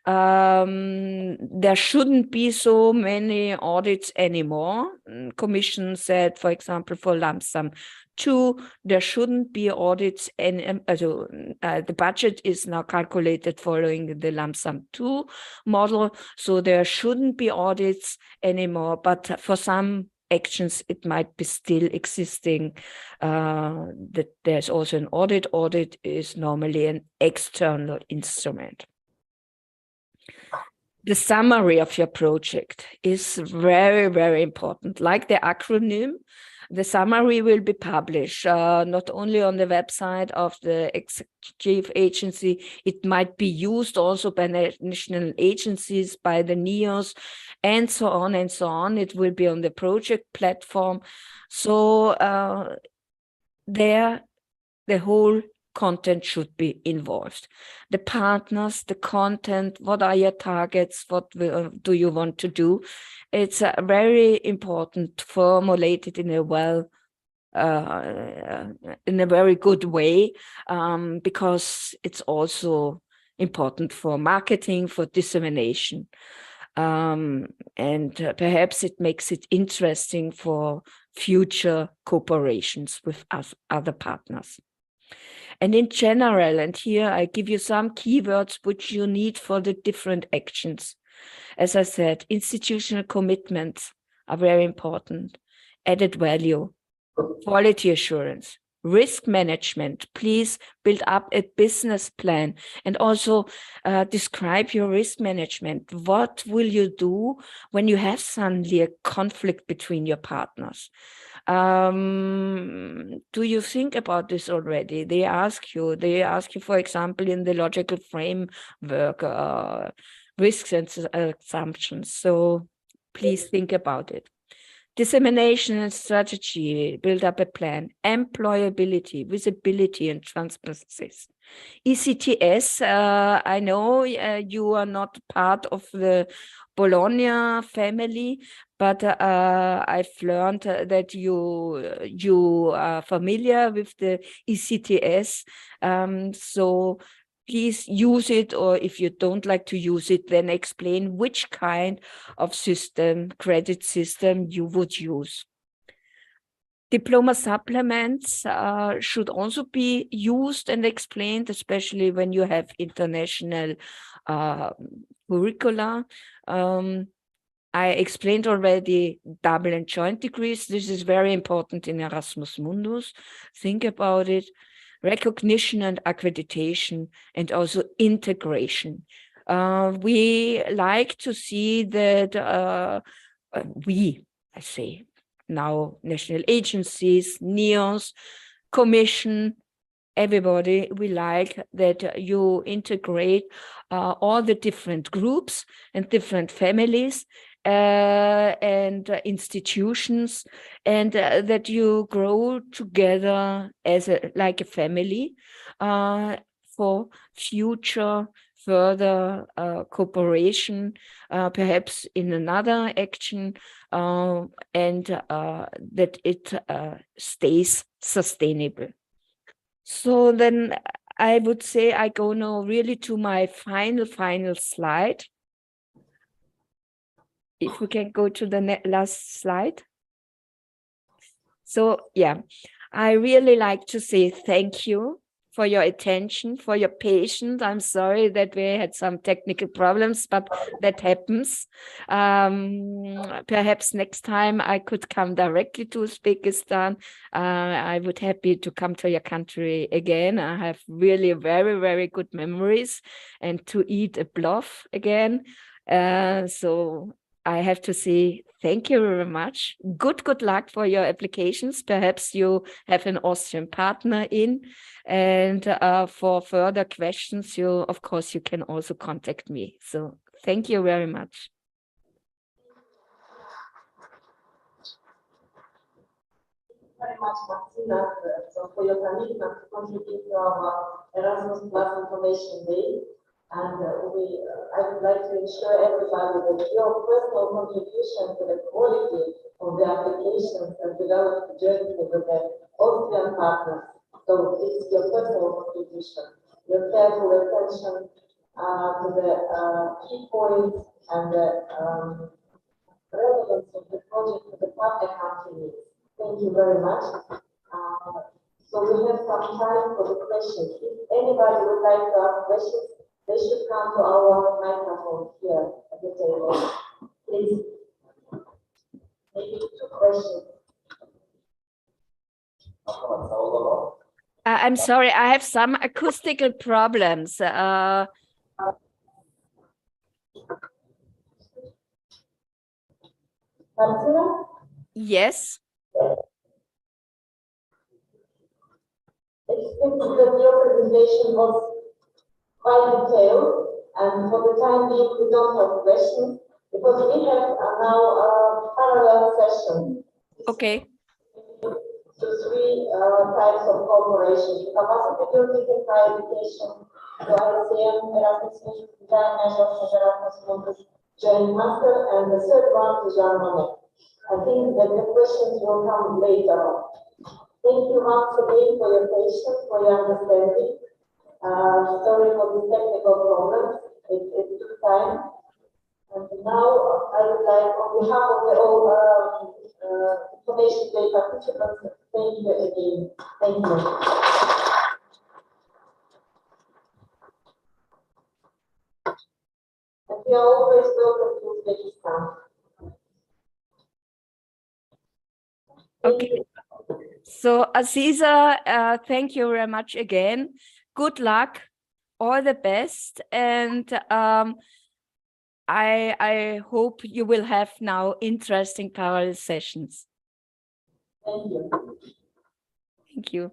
There shouldn't be so many audits anymore. Commission said, for example, for lump sum 2, there shouldn't be audits, and the budget is now calculated following the lump sum 2 model, so there shouldn't be audits anymore. But for some actions, it might be still existing that there's also an audit. Audit is normally an external instrument. The summary of your project is very, very important. Like the acronym, the summary will be published not only on the website of the executive agency, it might be used also by national agencies, by the NEOs, and so on and so on. It will be on the project platform. So there, the whole content should be involved. The partners, the content, what are your targets, what do you want to do? It's very important to formulate it in a very good way, because it's also important for marketing, for dissemination. And perhaps it makes it interesting for future cooperations with other partners. And in general, and here I give you some keywords which you need for the different actions. As I said, institutional commitments are very important. Added value, quality assurance, risk management. Please build up a business plan and also describe your risk management. What will you do when you have suddenly a conflict between your partners? Do you think about this already? They ask you, for example, in the logical framework, risks and assumptions. So please think about it. Dissemination and strategy, build up a plan. Employability, visibility and transparency. ECTS, I know you are not part of the Bologna family, but I've learned that you are familiar with the ECTS. So please use it, or if you don't like to use it, then explain which kind of system, credit system you would use. Diploma supplements should also be used and explained, especially when you have international curricula. I explained already double and joint degrees. This is very important in Erasmus Mundus. Think about it. Recognition and accreditation, and also integration. We like to see that I say now national agencies, NEOs, Commission, everybody, we like that you integrate all the different groups and different families and institutions, and that you grow together as like a family for future further cooperation, perhaps in another action, and that it stays sustainable. So then I would say I go now really to my final slide. If we can go to the last slide. So yeah, I really like to say thank you for your attention, for your patience. I'm sorry that we had some technical problems, but that happens. Perhaps next time I could come directly to Uzbekistan. I would happy to come to your country again. I have really very, very good memories, and to eat a bluff again. So I have to say thank you very much. Good luck for your applications. Perhaps you have an Austrian partner in, and for further questions, of course, you can also contact me. So thank you very much. Very much, Martina, so for your commitment to contribute to our Erasmus Plus Information Day. And I would like to assure everybody that your personal contribution to the quality of the applications and developed jointly with the Austrian partners. So it's your personal contribution, your careful attention to the key points and the relevance of the project to the partner country needs. Thank you very much. So we have some time for the questions. If anybody would like to ask questions, they should come to our microphone here at the table. Please. Maybe 2 questions. I'm sorry, I have some acoustical problems. Martina? Yes. It's good that your presentation was quite detailed, and for the time being, we don't have questions, because we have now a parallel session. Okay. To 3 types of cooperation: capacity building and higher education, to ICM, Erasmus measures, and Erasmus Mundus joint master, and the third one is Jean Monnet. I think that the questions will come later on. Thank you once again for your patience, for your understanding. Sorry for the technical problems. It took time. And now I would like, on behalf of the all information day participants, thank you again. Thank you. And we are always welcome to Uzbekistan. Okay. So Aziza, thank you very much again. Good luck, all the best, and I hope you will have now interesting parallel sessions. Thank you. Thank you.